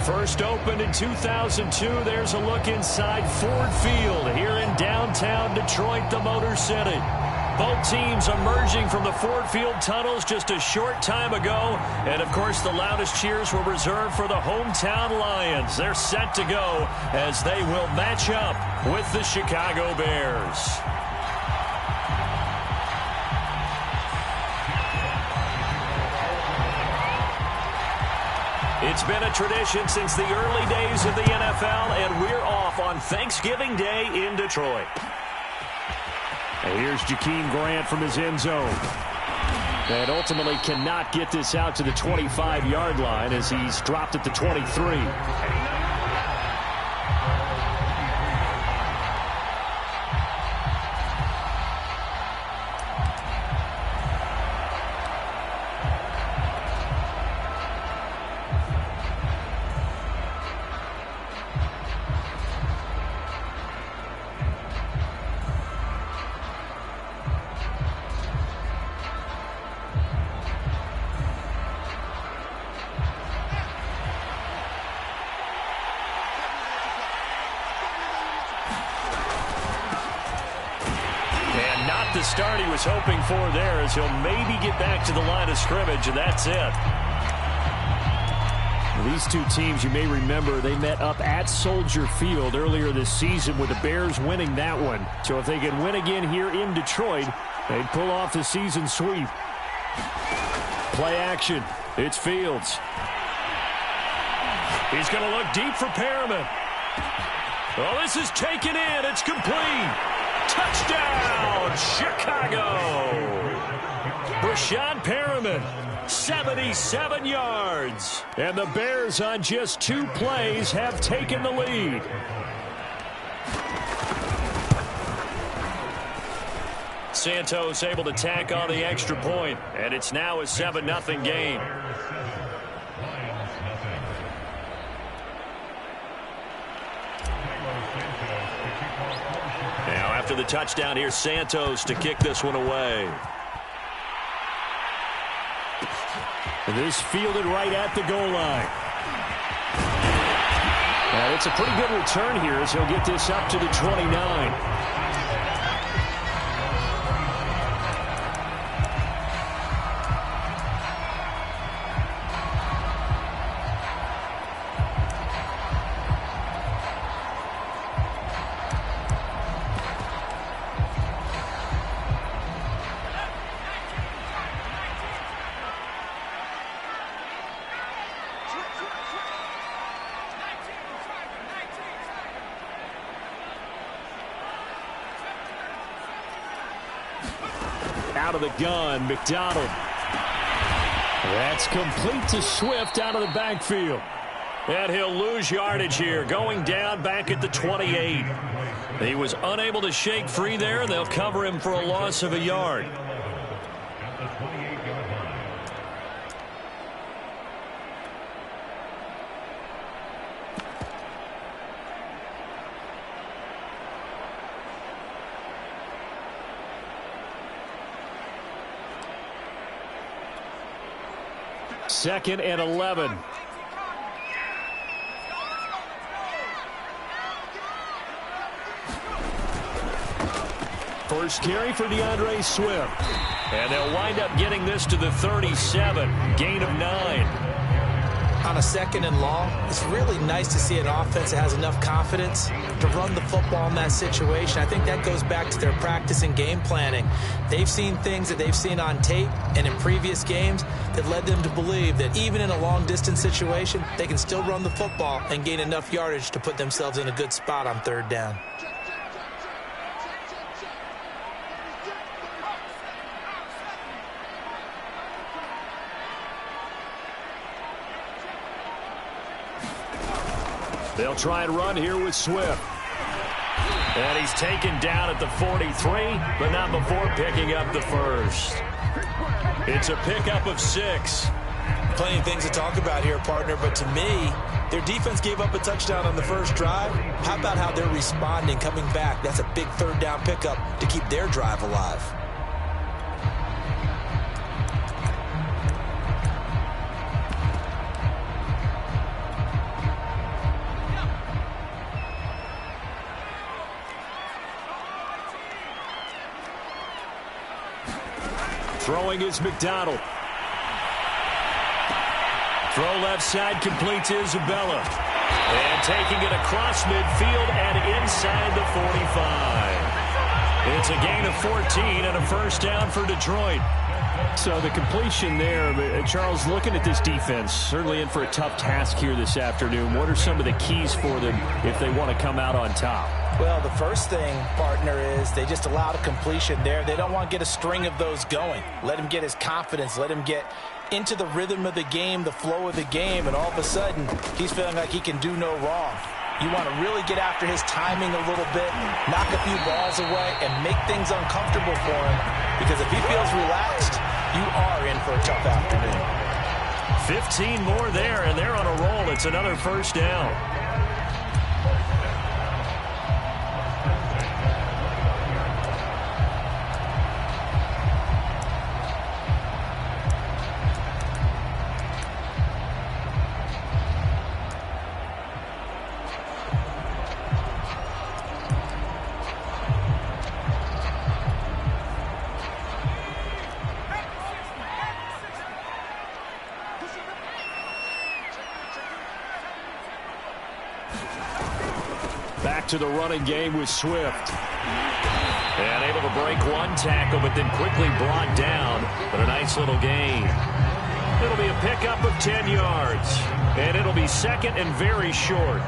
First opened in 2002, there's a look inside Ford Field here in downtown Detroit, the Motor City. Both teams emerging from the Ford Field tunnels just a short time ago. And, of course, the loudest cheers were reserved for the hometown Lions. They're set to go as they will match up with the Chicago Bears. It's been a tradition since the early days of the NFL, and we're off on Thanksgiving Day in Detroit. And here's Jakeem Grant from his end zone. And ultimately cannot get this out to the 25-yard line as he's dropped at the 23. The start he was hoping for there as he'll maybe get back to the line of scrimmage, and that's it. These two teams, you may remember, they met up at Soldier Field earlier this season with the Bears winning that one. So if they can win again here in Detroit, they'd pull off the season sweep. Play action. It's Fields. He's going to look deep for Perriman. Well, this is taken in. It's complete. Touchdown, Chicago! Breshad Perriman, 77 yards. And the Bears on just 2 plays have taken the lead. Santos able to tack on the extra point, and it's now a 7-0 game. Now after the touchdown, here's Santos to kick this one away. And this fielded right at the goal line. And it's a pretty good return here as he'll get this up to the 29. Out of the gun, McDonald. That's complete to Swift out of the backfield. And he'll lose yardage here, going down back at the 28. He was unable to shake free there. They'll cover him for a loss of a yard. Second and 11. First carry for DeAndre Swift. And they'll wind up getting this to the 37. Gain of 9. On a second and long, it's really nice to see an offense that has enough confidence to run the football in that situation. I think that goes back to their practice and game planning. They've seen things that they've seen on tape and in previous games that led them to believe that even in a long-distance situation, they can still run the football and gain enough yardage to put themselves in a good spot on third down. They'll try and run here with Swift. And he's taken down at the 43, but not before picking up the first. It's a pickup of 6. Plenty of things to talk about here, partner, but to me, their defense gave up a touchdown on the first drive. How about how they're responding, coming back? That's a big third down pickup to keep their drive alive. Throwing is McDonald. Throw left side, complete to Isabella. And taking it across midfield and inside the 45. It's a gain of 14 and a first down for Detroit. So the completion there, Charles, looking at this defense, certainly in for a tough task here this afternoon. What are some of the keys for them if they want to come out on top? Well, the first thing, partner, is they just allowed a completion there. They don't want to get a string of those going. Let him get his confidence. Let him get into the rhythm of the game, the flow of the game, and all of a sudden, he's feeling like he can do no wrong. You want to really get after his timing a little bit, knock a few balls away, and make things uncomfortable for him. Because if he feels relaxed, you are in for a tough afternoon. 15 more there, and they're on a roll. It's another first down. Back to the running game with Swift. And able to break one tackle, but then quickly brought down. But a nice little gain. It'll be a pickup of 10 yards. And it'll be second and very short.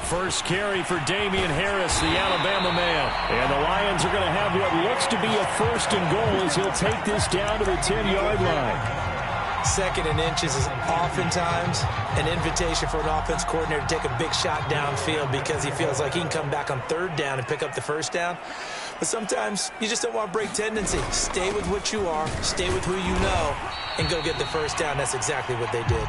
First carry for Damian Harris, the Alabama man. And the Lions are going to have what looks to be a first and goal as he'll take this down to the 10-yard line. Second and inches is oftentimes an invitation for an offense coordinator to take a big shot downfield because he feels like he can come back on third down and pick up the first down. But sometimes you just don't want to break tendency. Stay with what you are, stay with who you know, and go get the first down. That's exactly what they did.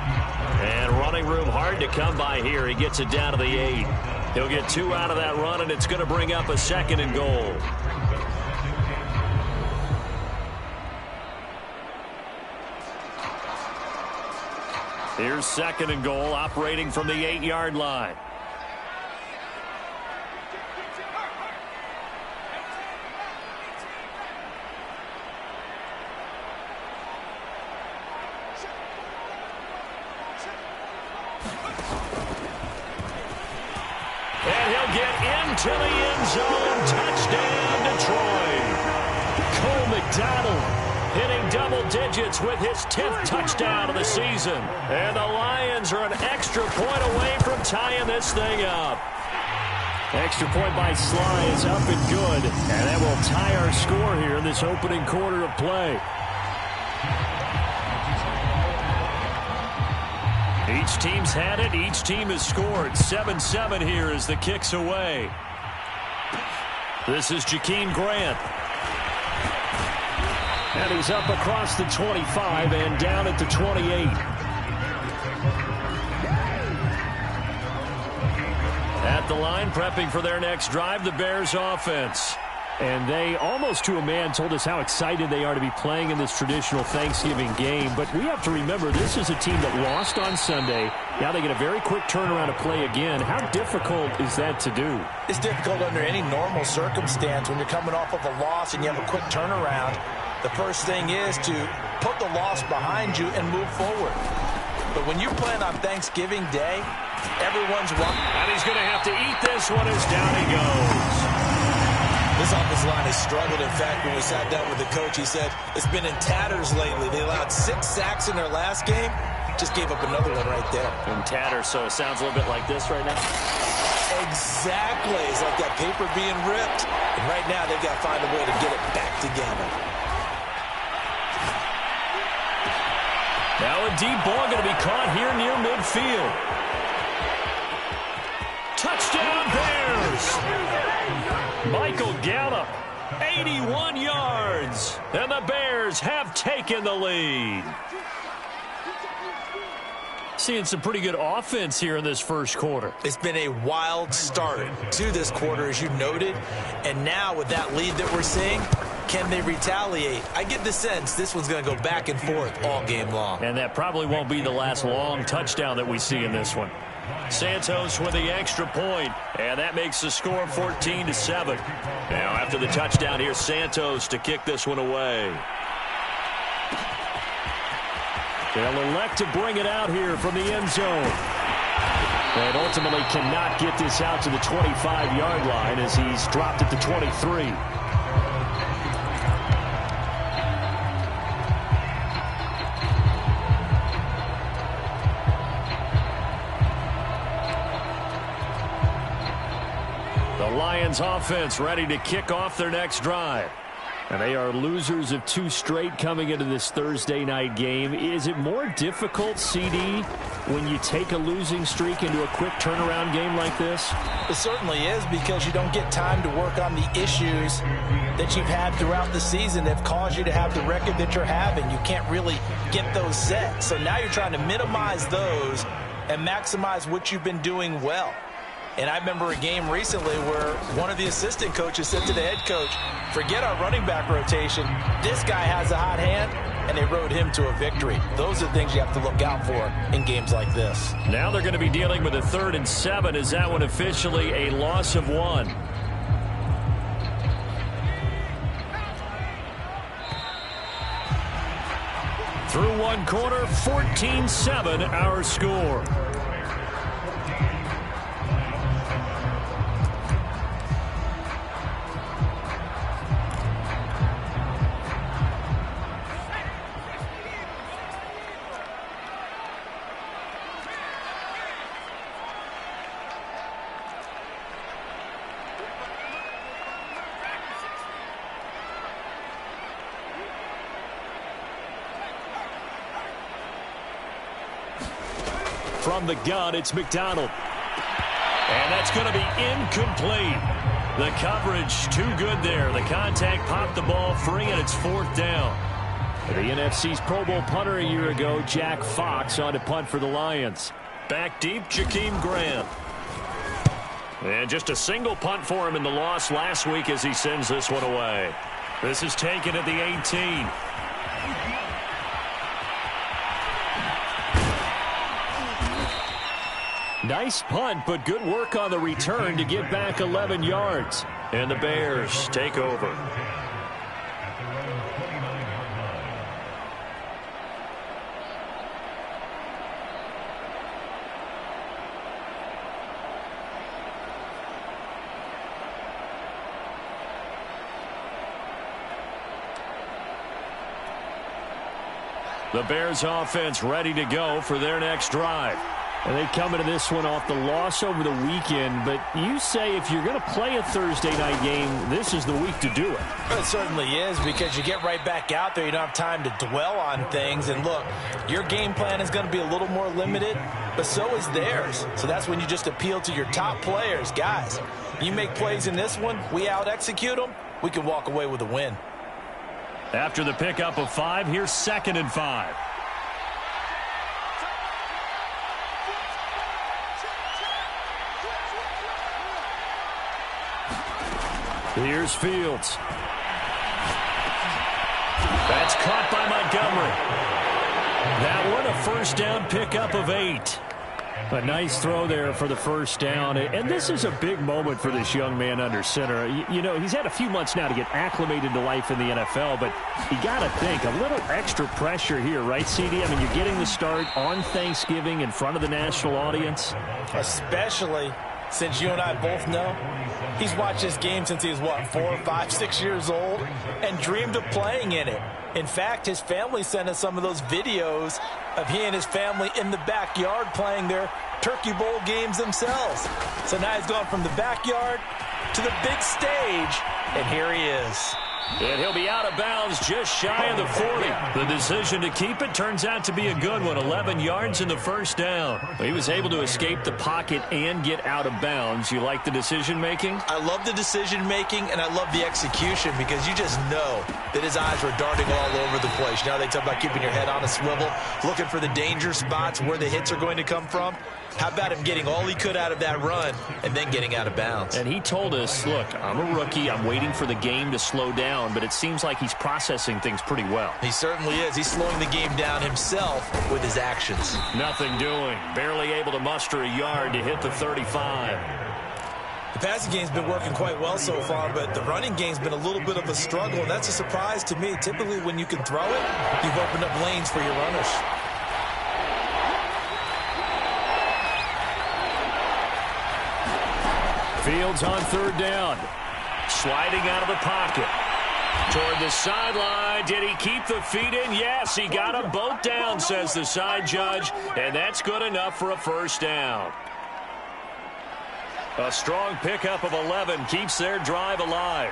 And running room hard to come by here. He gets it down to the 8. He'll get 2 out of that run, and it's going to bring up a second and goal. Here's second and goal, operating from the 8-yard line. And he'll get into the end zone. Touchdown, Detroit. Cole McDonald hitting double digits with his 10th touchdown of the season. And the Lions are an extra point away from tying this thing up. Extra point by Sly is up and good. And that will tie our score here in this opening quarter of play. Each team's had it. Each team has scored. 7-7 here as the kick's away. This is Jakeem Grant. And he's up across the 25 and down at the 28. At the line, prepping for their next drive, the Bears offense. And they, almost to a man, told us how excited they are to be playing in this traditional Thanksgiving game. But we have to remember, this is a team that lost on Sunday. Now they get a very quick turnaround to play again. How difficult is that to do? It's difficult under any normal circumstance when you're coming off of a loss and you have a quick turnaround. The first thing is to put the loss behind you and move forward. But when you're playing on Thanksgiving Day, everyone's walking. And he's going to have to eat this one as down he goes. This offensive line has struggled. In fact, when we sat down with the coach, he said it's been in tatters lately. They allowed 6 sacks in their last game. Just gave up another one right there. In tatters, so it sounds a little bit like this right now. Exactly. It's like that paper being ripped. And right now, they've got to find a way to get it back together. Now a deep ball going to be caught here near midfield. Touchdown, Bears! Michael Gallup, 81 yards, and the Bears have taken the lead. Seeing some pretty good offense here in this first quarter. It's been a wild start to this quarter, as you noted, and now with that lead that we're seeing, Can they retaliate? I get the sense this one's going to go back and forth all game long. And that probably won't be the last long touchdown that we see in this one. Santos with the extra point, and that makes the score 14-7. Now after the touchdown, here's Santos to kick this one away. They'll elect to bring it out here from the end zone. And ultimately cannot get this out to the 25-yard line as he's dropped at the 23. The Lions offense ready to kick off their next drive. And they are losers of 2 straight coming into this Thursday night game. Is it more difficult, CD, when you take a losing streak into a quick turnaround game like this? It certainly is, because you don't get time to work on the issues that you've had throughout the season that have caused you to have the record that you're having. You can't really get those set. So now you're trying to minimize those and maximize what you've been doing well. And I remember a game recently where one of the assistant coaches said to the head coach, forget our running back rotation. This guy has a hot hand, and they rode him to a victory. Those are things you have to look out for in games like this. Now they're going to be dealing with a 3rd and 7. Is that one officially a loss of 1? Through 1 quarter, 14-7 our score. From the gun, it's McDonald. And that's going to be incomplete. The coverage too good there. The contact popped the ball free, and it's 4th down. The NFC's Pro Bowl punter a year ago, Jack Fox, on to punt for the Lions. Back deep, Jakeem Grant. And just a single punt for him in the loss last week as he sends this one away. This is taken at the 18. Nice punt, but good work on the return to get back 11 yards. And the Bears take over. The Bears offense ready to go for their next drive. And they come into this one off the loss over the weekend, but you say if you're going to play a Thursday night game, this is the week to do it. It certainly is, because you get right back out there. You don't have time to dwell on things. And look, your game plan is going to be a little more limited, but so is theirs. So that's when you just appeal to your top players. Guys, you make plays in this one, we out-execute them, we can walk away with a win. After the pickup of 5, here's 2nd and 5. Here's Fields. That's caught by Montgomery. That one, a 1st down pickup of 8. A nice throw there for the 1st down. And this is a big moment for this young man under center. You know, he's had a few months now to get acclimated to life in the NFL, but you got to think, a little extra pressure here, right, CD? I mean, you're getting the start on Thanksgiving in front of the national audience. Especially since you and I both know he's watched this game since he was, what, 4, 5, 6 years old, and dreamed of playing in it. In fact, his family sent us some of those videos of he and his family in the backyard playing their Turkey Bowl games themselves. So now he's gone from the backyard to the big stage, and here he is. And he'll be out of bounds just shy of the 40. The decision to keep it turns out to be a good one. 11 yards in the 1st down. He was able to escape the pocket and get out of bounds. You like the decision-making? I love the decision-making, and I love the execution, because you just know that his eyes were darting all over the place. You know, they talk about keeping your head on a swivel, looking for the danger spots where the hits are going to come from. How about him getting all he could out of that run and then getting out of bounds? And he told us, look, I'm a rookie. I'm waiting for the game to slow down, but it seems like he's processing things pretty well. He certainly is. He's slowing the game down himself with his actions. Nothing doing. Barely able to muster a yard to hit the 35. The passing game's been working quite well so far, but the running game's been a little bit of a struggle, and that's a surprise to me. Typically, when you can throw it, you've opened up lanes for your runners. Fields on third down. Sliding out of the pocket. Toward the sideline. Did he keep the feet in? Yes, he got them both down, says the side judge. And that's good enough for a first down. A strong pickup of 11 keeps their drive alive.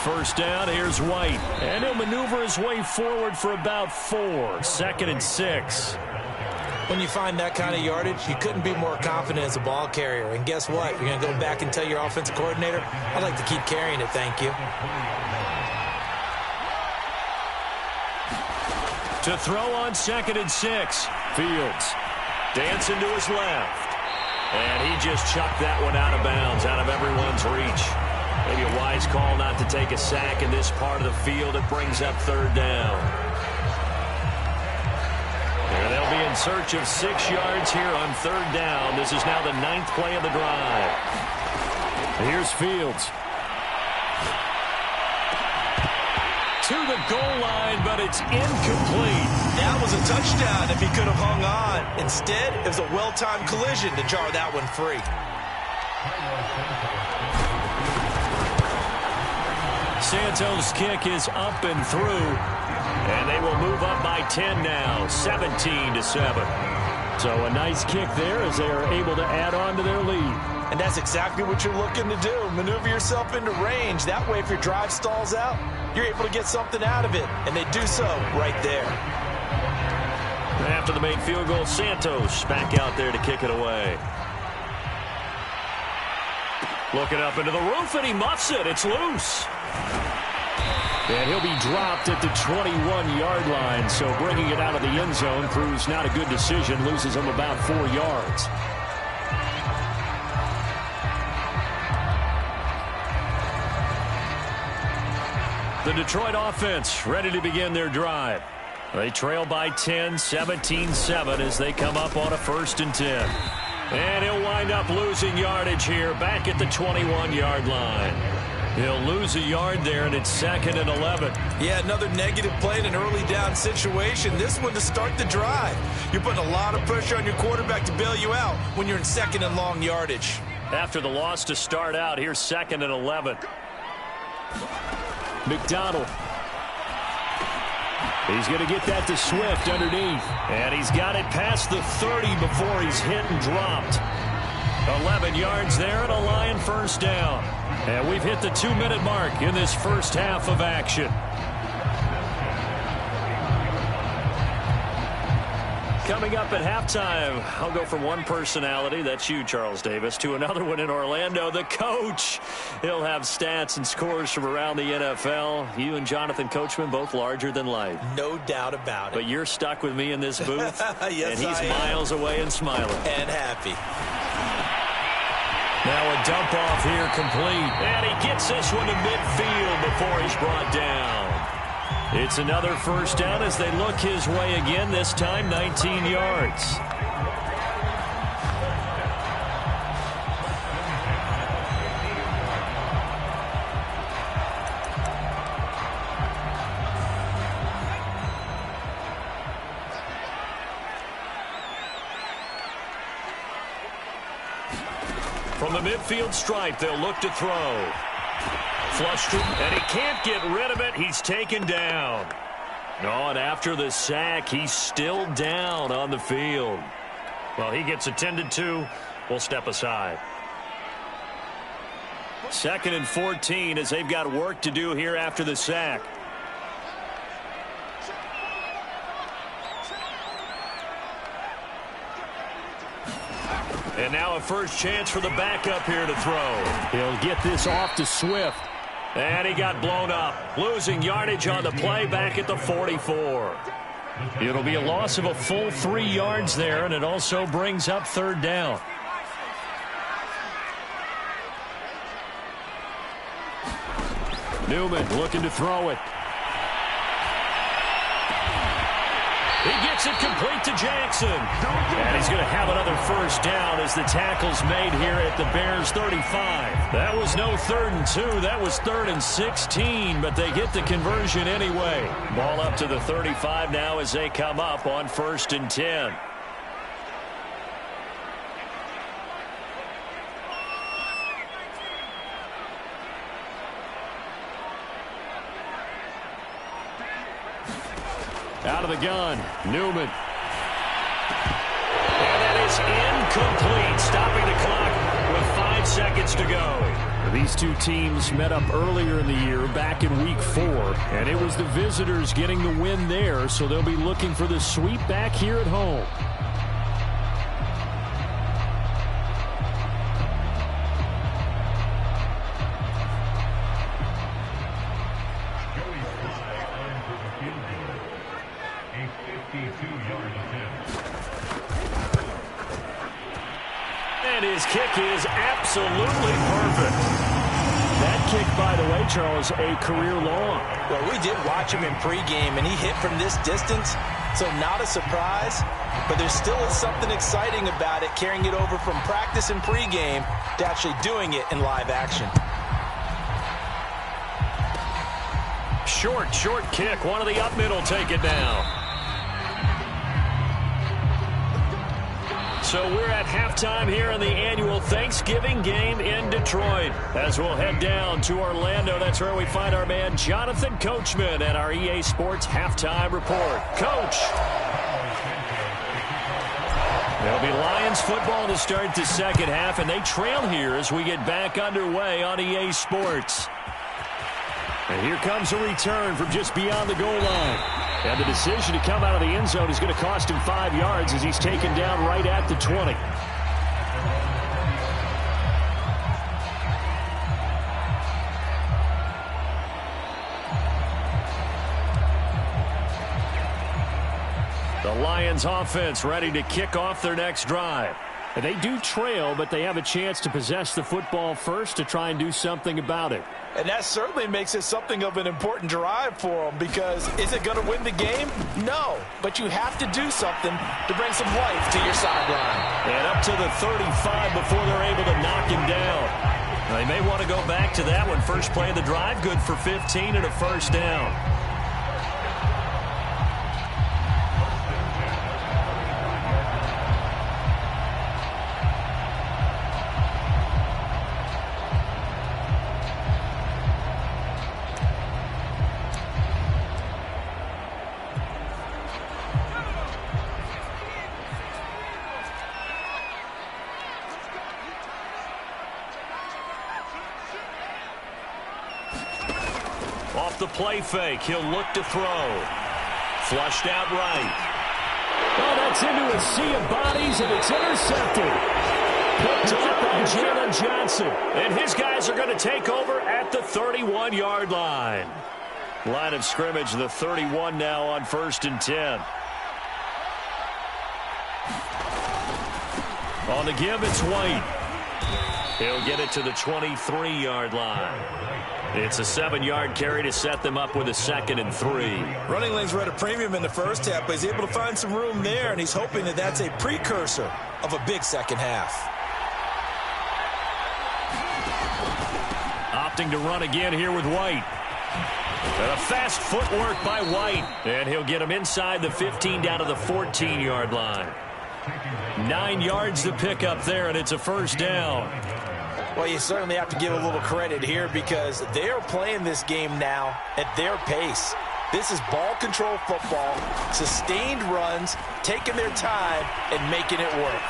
First down, here's White. And he'll maneuver his way forward for about 4. Second and 6. When you find that kind of yardage, you couldn't be more confident as a ball carrier. And guess what? You're going to go back and tell your offensive coordinator, I'd like to keep carrying it, thank you. To throw on second and 6. Fields dancing to his left. And he just chucked that one out of bounds, out of everyone's reach. Maybe a wise call not to take a sack in this part of the field. It brings up third down. And they'll be in search of 6 yards here on third down. This is now the 9th play of the drive. Here's Fields. To the goal line, but it's incomplete. That was a touchdown if he could have hung on. Instead, it was a well-timed collision to jar that one free. Santos' kick is up and through, and they will move up by 10 now, 17-7. So a nice kick there as they are able to add on to their lead. And that's exactly what you're looking to do. Maneuver yourself into range. That way, if your drive stalls out, you're able to get something out of it. And they do so right there. After the made field goal, Santos back out there to kick it away. Looking up into the roof, and he muffs it. It's loose. And he'll be dropped at the 21-yard line. So bringing it out of the end zone proves not a good decision. Loses him about 4 yards. The Detroit offense ready to begin their drive. They trail by 10, 17-7 as they come up on a 1st and 10. And he'll wind up losing yardage here back at the 21-yard line. He'll lose a yard there, and it's 2nd and 11. Yeah, another negative play in an early down situation. This one to start the drive. You're putting a lot of pressure on your quarterback to bail you out when you're in 2nd and long yardage. After the loss to start out, here's 2nd and 11. McDonald. He's going to get that to Swift underneath. And he's got it past the 30 before he's hit and dropped. 11 yards there and a Lion first down. And we've hit the 2-minute mark in this first half of action. Coming up at halftime, I'll go from one personality, that's you, Charles Davis, to another one in Orlando, the coach. He'll have stats and scores from around the NFL. You and Jonathan Coachman, both larger than life. No doubt about it. But you're stuck with me in this booth, yes, and he's miles away and smiling. And happy. Now a dump off here complete. And he gets this one to midfield before he's brought down. It's another first down as they look his way again, this time 19 yards. From the midfield stripe, they'll look to throw. Flushed him, and he can't get rid of it. He's taken down. Oh, and after the sack, he's still down on the field. Well, he gets attended to. We'll step aside. 2nd and 14 as they've got work to do here after the sack. And now a first chance for the backup here to throw. He'll get this off to Swift. And he got blown up, losing yardage on the play back at the 44. It'll be a loss of a full 3 yards there, and it also brings up third down. Newman looking to throw it. He gets it complete to Jackson. And he's going to have another first down as the tackle's made here at the Bears 35. That was no 3rd and 2. That was 3rd and 16, but they get the conversion anyway. Ball up to the 35 now as they come up on 1st and 10. Out of the gun, Newman. And that is incomplete, stopping the clock with 5 seconds to go. These two teams met up earlier in the year, back in week 4, and it was the visitors getting the win there, so they'll be looking for the sweep back here at home. And his kick is absolutely perfect. That kick, by the way, Charles, a career long. Well, we did watch him in pregame, and he hit from this distance, so not a surprise. But there still is something exciting about it, carrying it over from practice and pregame to actually doing it in live action. Short kick. One of the up middle take it down. So we're at halftime here in the annual Thanksgiving game in Detroit. As we'll head down to Orlando, that's where we find our man Jonathan Coachman at our EA Sports Halftime Report. Coach. There'll be Lions football to start the second half, and they trail here as we get back underway on EA Sports. And here comes a return from just beyond the goal line. And the decision to come out of the end zone is going to cost him 5 yards as he's taken down right at the 20. The Lions offense ready to kick off their next drive. And they do trail, but they have a chance to possess the football first to try and do something about it. And that certainly makes it something of an important drive for them, because is it going to win the game? No, but you have to do something to bring some life to your sideline. And up to the 35 before they're able to knock him down. They may want to go back to that one. First play of the drive, good for 15 and a first down. Off the play fake, he'll look to throw. Flushed out right. Oh, that's into a sea of bodies, and it's intercepted. Picked up by Jalen Johnson. And his guys are going to take over at the 31-yard line. Line of scrimmage, the 31 now on 1st and 10. On the give, it's White. He'll get it to the 23-yard line. It's a 7-yard carry to set them up with a 2nd and 3. Running lanes were at a premium in the first half, but he's able to find some room there, and he's hoping that that's a precursor of a big second half. Opting to run again here with White. And a fast footwork by White. And he'll get him inside the 15 down to the 14-yard line. 9 yards to pick up there, and it's a first down. Well, you certainly have to give a little credit here, because they're playing this game now at their pace. This is ball control football, sustained runs, taking their time and making it work.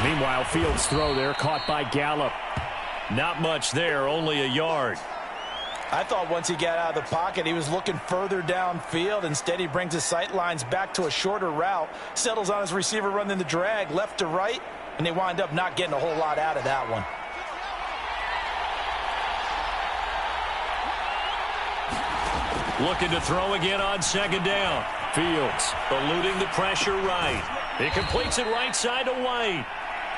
Meanwhile, Fields' throw there caught by Gallup. Not much there, only a yard. I thought once he got out of the pocket, he was looking further downfield. Instead, he brings his sight lines back to a shorter route, settles on his receiver running the drag left to right, and they wind up not getting a whole lot out of that one. Looking to throw again on second down. Fields eluding the pressure right. He completes it right side to White.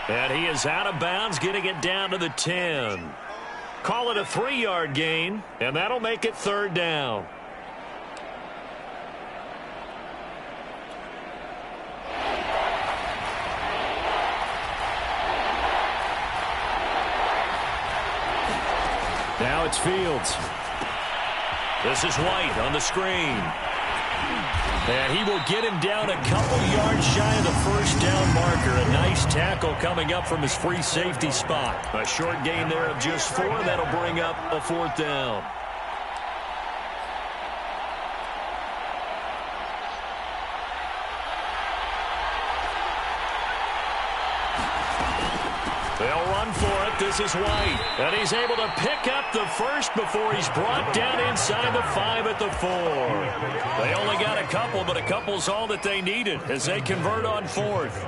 And he is out of bounds, getting it down to the 10. Call it a 3-yard gain, and that'll make it third down. Now it's Fields. This is White on the screen. And he will get him down a couple yards shy of the first down marker. A nice tackle coming up from his free safety spot. A short gain there of just 4. That'll bring up a fourth down. They'll run for it. This is White. And he's able to pick up the first before he's brought down inside the 5 at the 4. They only got a couple, but a couple's all that they needed as they convert on fourth.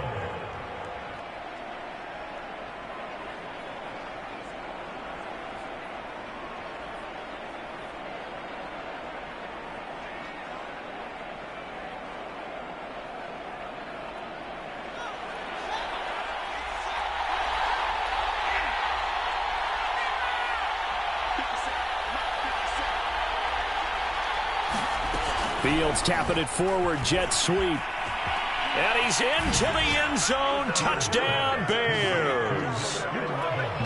Fields tapping it forward, jet sweep. And he's into the end zone. Touchdown, Bears.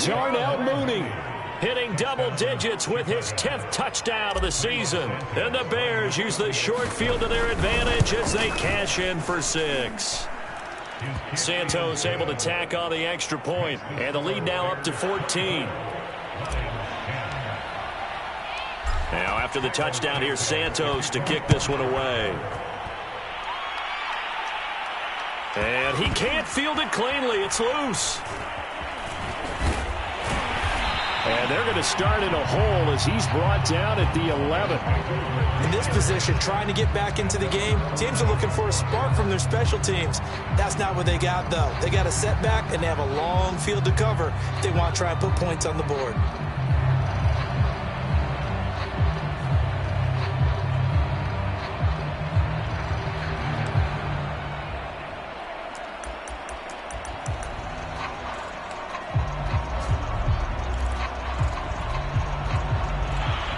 Darnell Mooney hitting double digits with his 10th touchdown of the season. And the Bears use the short field to their advantage as they cash in for 6. Santos able to tack on the extra point, and the lead now up to 14. Now, after the touchdown, here's Santos to kick this one away. And he can't field it cleanly. It's loose. And they're going to start in a hole as he's brought down at the 11. In this position, trying to get back into the game, teams are looking for a spark from their special teams. That's not what they got, though. They got a setback, and they have a long field to cover if they want to try and put points on the board.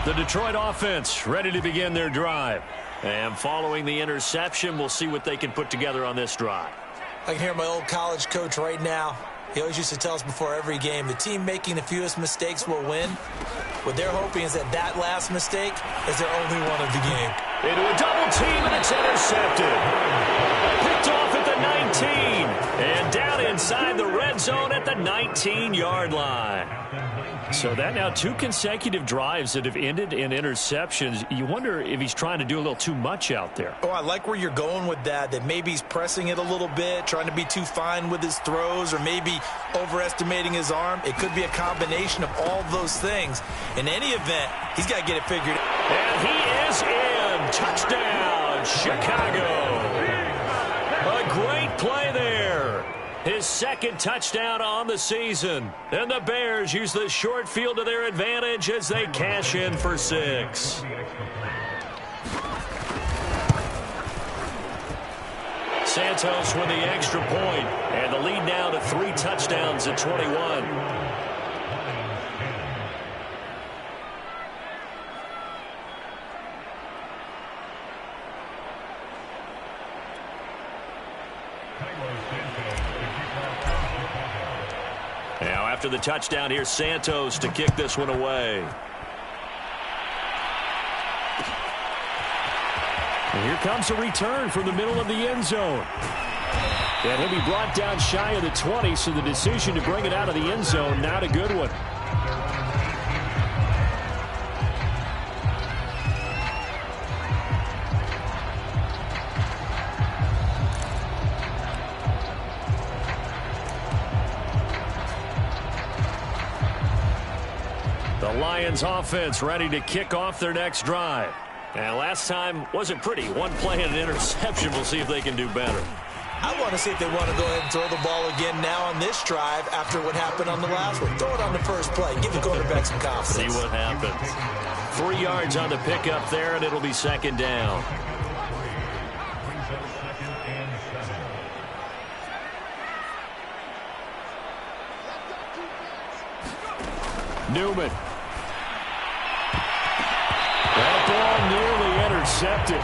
The Detroit offense ready to begin their drive. And following the interception, we'll see what they can put together on this drive. I can hear my old college coach right now. He always used to tell us before every game, the team making the fewest mistakes will win. What they're hoping is that that last mistake is their only one of the game. Into a double team, and it's intercepted. Picked off at the 19. And down inside the red zone at the 19-yard line. So that now 2 consecutive drives that have ended in interceptions. You wonder if he's trying to do a little too much out there. Oh, I like where you're going with that maybe he's pressing it a little bit, trying to be too fine with his throws, or maybe overestimating his arm. It could be a combination of all those things. In any event, he's got to get it figured out. And he is in. Touchdown, Chicago. A great play there. His second touchdown on the season. And the Bears use the short field to their advantage as they cash in for 6. Santos with the extra point, and the lead now to 3 touchdowns at 21. Now, after the touchdown, here's Santos to kick this one away. And here comes a return from the middle of the end zone. And he'll be brought down shy of the 20, so the decision to bring it out of the end zone, not a good one. The Lions offense ready to kick off their next drive. And last time wasn't pretty. One play and an interception. We'll see if they can do better. I want to see if they want to go ahead and throw the ball again now on this drive after what happened on the last one. Throw it on the first play. Give the quarterback some confidence. See what happens. 3 yards on the pickup there, and it'll be second down. Newman. That ball nearly intercepted.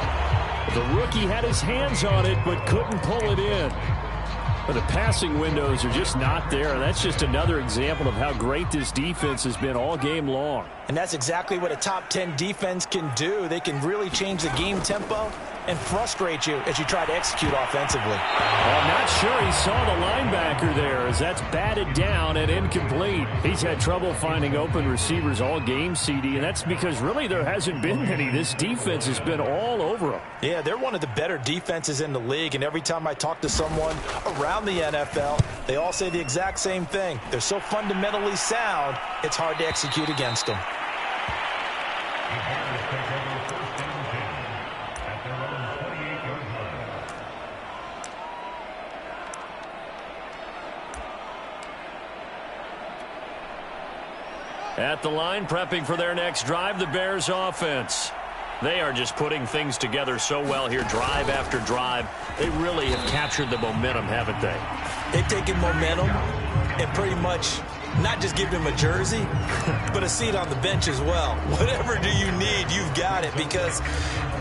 The rookie had his hands on it but couldn't pull it in. But the passing windows are just not there. That's just another example of how great this defense has been all game long. And that's exactly what a top 10 defense can do. They can really change the game tempo and frustrate you as you try to execute offensively. I'm not sure he saw the linebacker there as that's batted down and incomplete. He's had trouble finding open receivers all game, CD, and that's because really there hasn't been many. This defense has been all over them. Yeah, they're one of the better defenses in the league, and every time I talk to someone around the NFL, they all say the exact same thing. They're so fundamentally sound, it's hard to execute against them. At the line, prepping for their next drive, the Bears offense. They are just putting things together so well here, drive after drive. They really have captured the momentum, haven't they? They've taken momentum and pretty much not just given them a jersey, but a seat on the bench as well. Whatever do you need, you've got it, because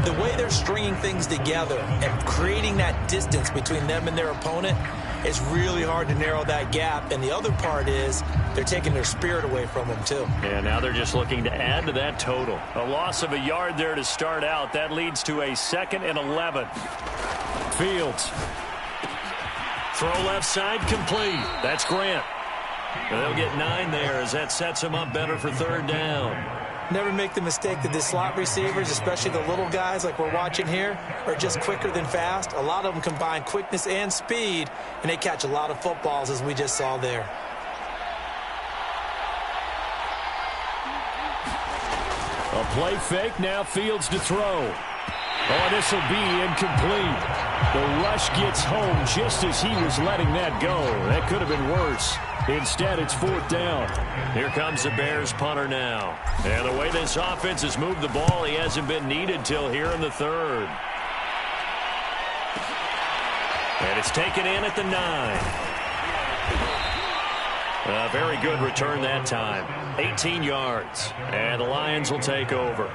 the way they're stringing things together and creating that distance between them and their opponent, it's really hard to narrow that gap. And the other part is they're taking their spirit away from them, too. And now they're just looking to add to that total. A loss of a yard there to start out. That leads to a 2nd and 11. Fields. Throw left side, complete. That's Grant. And they'll get 9 there as that sets them up better for 3rd down. Never make the mistake that the slot receivers, especially the little guys like we're watching here, are just quicker than fast. A lot of them combine quickness and speed, and they catch a lot of footballs, as we just saw there. A play fake, now Fields to throw. Oh, this will be incomplete. The rush gets home just as he was letting that go. That could have been worse. Instead, it's 4th down. Here comes the Bears punter now. And the way this offense has moved the ball, he hasn't been needed till here in the 3rd. And it's taken in at the 9. A very good return that time. 18 yards. And the Lions will take over.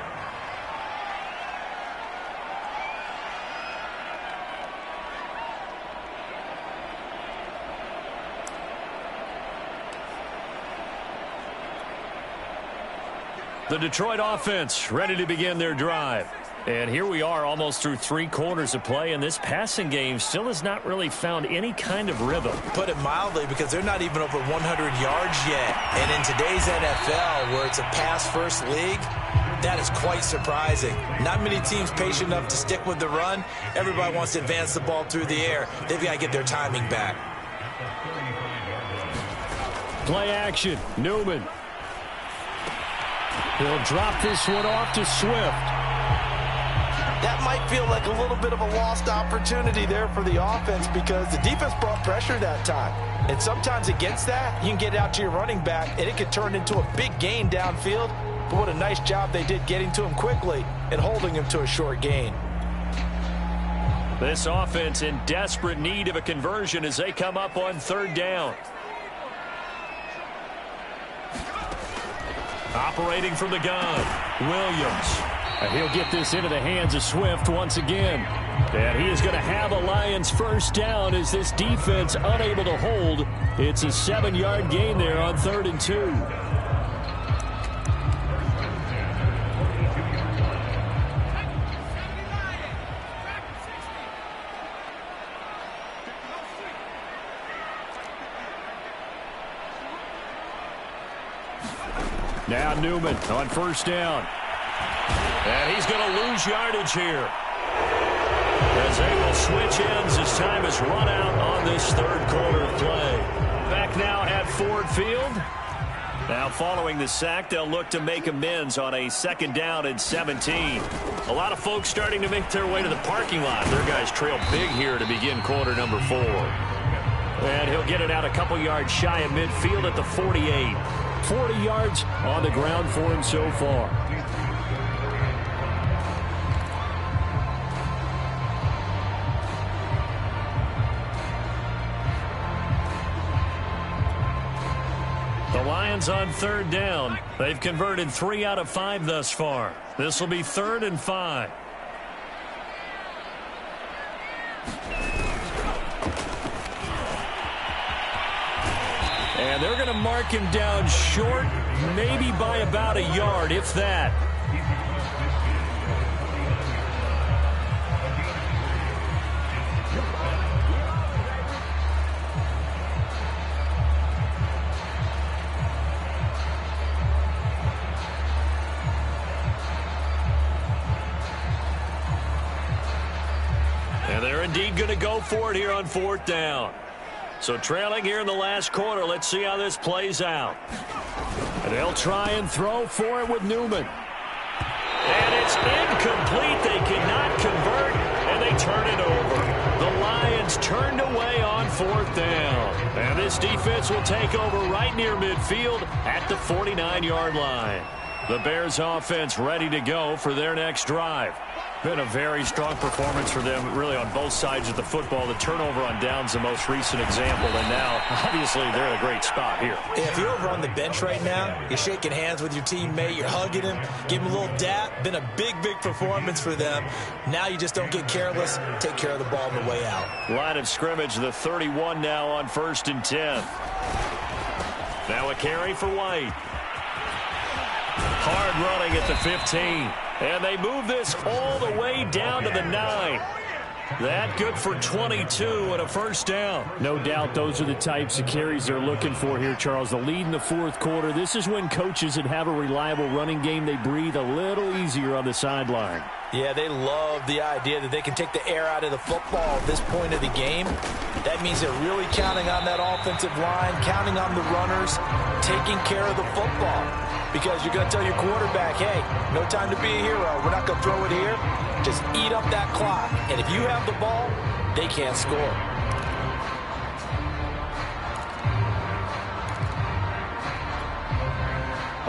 The Detroit offense ready to begin their drive. And here we are almost through 3 quarters of play, and this passing game still has not really found any kind of rhythm. Put it mildly, because they're not even over 100 yards yet. And in today's NFL, where it's a pass-first league, that is quite surprising. Not many teams patient enough to stick with the run. Everybody wants to advance the ball through the air. They've got to get their timing back. Play action. Newman. He'll drop this one off to Swift. That might feel like a little bit of a lost opportunity there for the offense, because the defense brought pressure that time. And sometimes against that, you can get out to your running back, and it could turn into a big gain downfield. But what a nice job they did getting to him quickly and holding him to a short gain. This offense in desperate need of a conversion as they come up on 3rd down. Operating from the gun, Williams. And he'll get this into the hands of Swift once again. And he is going to have a Lions 1st down as this defense unable to hold. It's a 7-yard gain there on 3rd and 2. Now Newman on 1st down. And he's going to lose yardage here, as they will switch ends as time has run out on this 3rd quarter of play. Back now at Ford Field. Now following the sack, they'll look to make amends on a 2nd down and 17. A lot of folks starting to make their way to the parking lot. Their guys trail big here to begin quarter number 4. And he'll get it out a couple yards shy of midfield at the 48. 40 yards on the ground for him so far. The Lions on 3rd down. They've converted 3 out of 5 thus far. This will be 3rd and 5. And they're going to mark him down short, maybe by about a yard, if that. And they're indeed going to go for it here on 4th down. So trailing here in the last quarter. Let's see how this plays out. And they'll try and throw for it with Newman. And it's incomplete. They cannot convert, and they turn it over. The Lions turned away on 4th down. And this defense will take over right near midfield at the 49-yard line. The Bears offense ready to go for their next drive. Been a very strong performance for them, really, on both sides of the football. The turnover on downs, the most recent example, and now, obviously, they're in a great spot here. If you're over on the bench right now, you're shaking hands with your teammate, you're hugging him, give him a little dap. Been a big, big performance for them. Now you just don't get careless. Take care of the ball on the way out. Line of scrimmage, the 31 now on 1st and 10. Now a carry for White. Hard running at the 15. And they move this all the way down to the 9. That good for 22 and a 1st down. No doubt those are the types of carries they're looking for here, Charles. The lead in the 4th quarter. This is when coaches that have a reliable running game, they breathe a little easier on the sideline. Yeah, they love the idea that they can take the air out of the football at this point of the game. That means they're really counting on that offensive line, counting on the runners, taking care of the football. Because you're going to tell your quarterback, hey, no time to be a hero. We're not going to throw it here. Just eat up that clock. And if you have the ball, they can't score.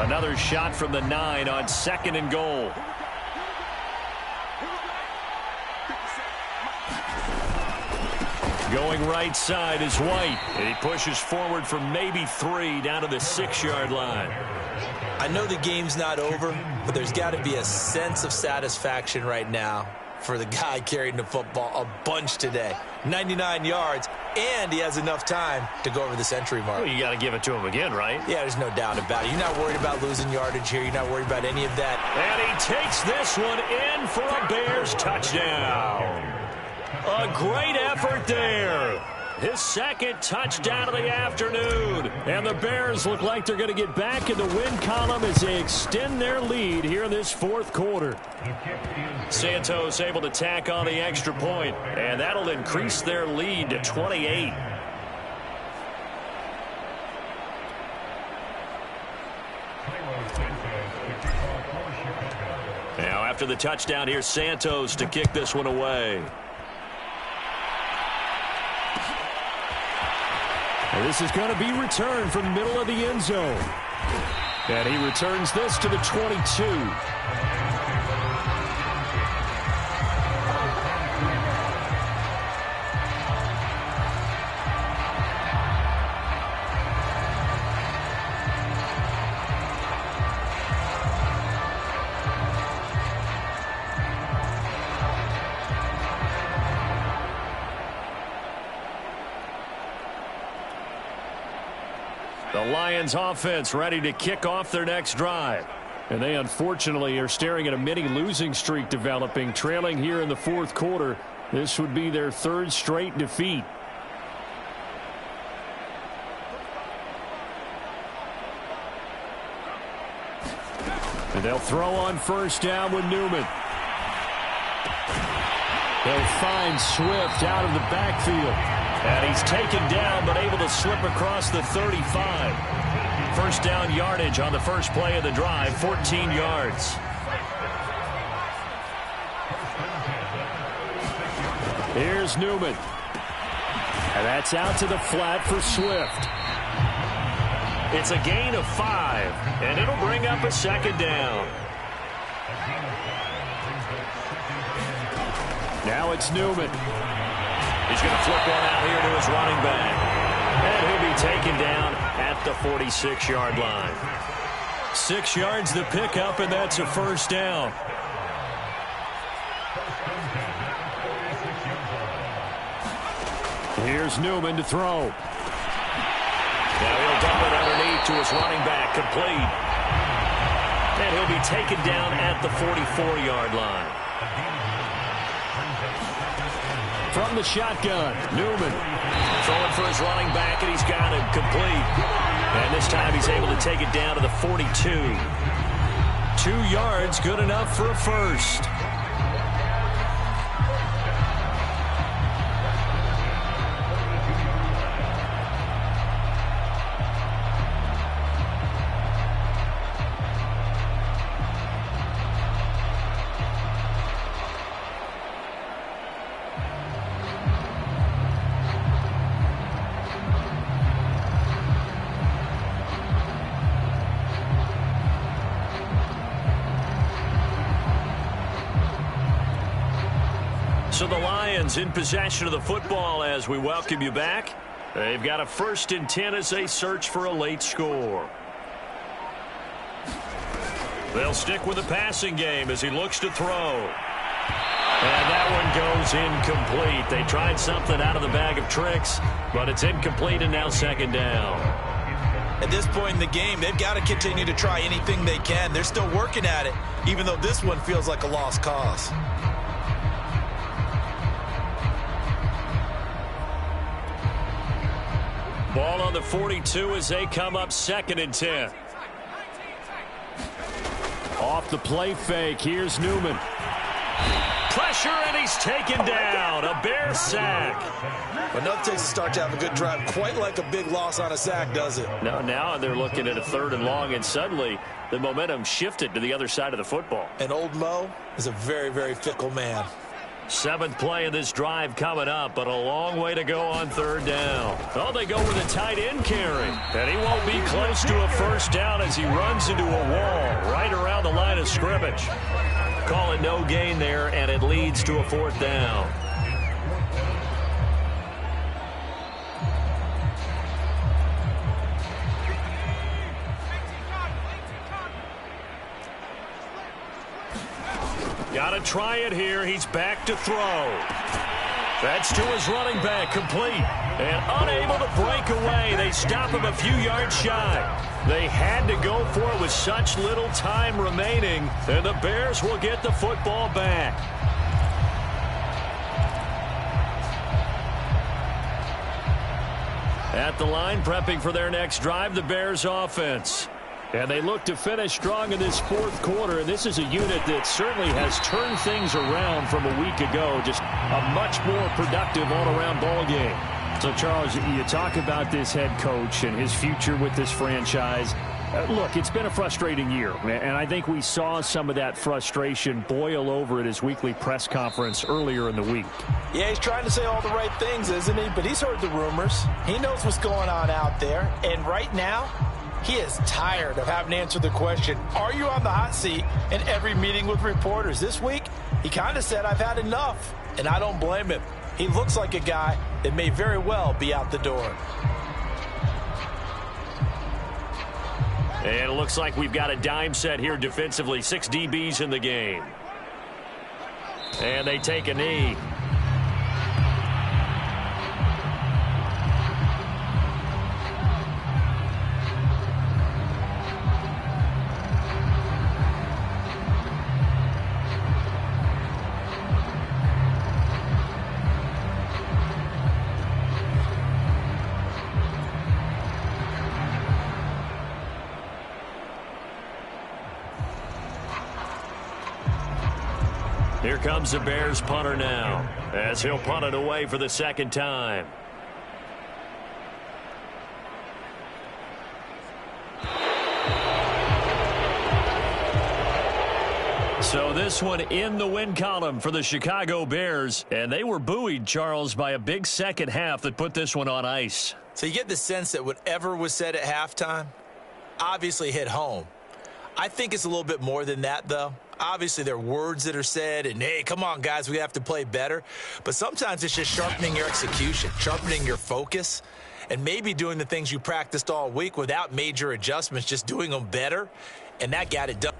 Another shot from the 9 on 2nd and goal. Going right side is White. And he pushes forward for maybe 3 down to the 6-yard line. I know the game's not over, but there's got to be a sense of satisfaction right now for the guy carrying the football a bunch today. 99 yards, and he has enough time to go over the century mark. Well, you got to give it to him again, right? Yeah, there's no doubt about it. You're not worried about losing yardage here. You're not worried about any of that. And he takes this one in for a Bears touchdown. A great effort there. His 2nd touchdown of the afternoon. And the Bears look like they're going to get back in the win column as they extend their lead here in this 4th quarter. Santos able to tack on the extra point, and that'll increase their lead to 28. Now after the touchdown, here's Santos to kick this one away. And this is going to be returned from the middle of the end zone. And he returns this to the 22. The Lions offense ready to kick off their next drive. And they unfortunately are staring at a mini losing streak developing, trailing here in the 4th quarter. This would be their 3rd straight defeat. And they'll throw on 1st down with Newman. They'll find Swift out of the backfield. And he's taken down, but able to slip across the 35. 1st down yardage on the first play of the drive, 14 yards. Here's Newman. And that's out to the flat for Swift. It's a gain of 5, and it'll bring up a second down. Now it's Newman. He's going to flip one out here to his running back. And he'll be taken down at the 46-yard line. 6 yards the pickup, and that's a first down. Here's Newman to throw. Now he'll dump it underneath to his running back, complete. And he'll be taken down at the 44-yard line. From the shotgun, Newman. Throwing for his running back, and he's got it complete. And this time he's able to take it down to the 42. 2 yards, good enough for a first. So the Lions in possession of the football as we welcome you back. They've got a 1st and 10 as they search for a late score. They'll stick with the passing game as he looks to throw. And that one goes incomplete. They tried something out of the bag of tricks, but it's incomplete and now second down. At this point in the game, they've got to continue to try anything they can. They're still working at it, even though this one feels like a lost cause. Ball on the 42 as they come up 2nd and 10. Off the play fake, here's Newman. Pressure, and he's taken down. A Bear sack. But nothing takes a start to have a good drive quite like a big loss on a sack, does it? No, now they're looking at a 3rd and long, and suddenly the momentum shifted to the other side of the football. And old Mo is a very, very fickle man. 7th play of this drive coming up, but a long way to go on 3rd down. Oh, they go with a tight end carry. And he won't be close to a first down as he runs into a wall right around the line of scrimmage. Call it no gain there, and it leads to a 4th down. Got to try it here. He's back to throw. That's to his running back, complete. And unable to break away. They stop him a few yards shy. They had to go for it with such little time remaining. And the Bears will get the football back. At the line, prepping for their next drive, the Bears offense. And they look to finish strong in this 4th quarter. And this is a unit that certainly has turned things around from a week ago. Just a much more productive all-around ball game. So, Charles, you talk about this head coach and his future with this franchise. Look, it's been a frustrating year, and I think we saw some of that frustration boil over at his weekly press conference earlier in the week. Yeah, he's trying to say all the right things, isn't he? But he's heard the rumors. He knows what's going on out there. And right now, he is tired of having to answer the question, are you on the hot seat, in every meeting with reporters. This week, he kind of said, I've had enough, and I don't blame him. He looks like a guy that may very well be out the door. And it looks like we've got a dime set here defensively. 6 DBs in the game. And they take a knee. Here comes the Bears punter now, as he'll punt it away for the 2nd time. So this one in the win column for the Chicago Bears. And they were buoyed, Charles, by a big second half that put this one on ice. So you get the sense that whatever was said at halftime obviously hit home. I think it's a little bit more than that, though. Obviously, there are words that are said, and, hey, come on, guys, we have to play better. But sometimes it's just sharpening your execution, sharpening your focus, and maybe doing the things you practiced all week without major adjustments, just doing them better, and that got it done.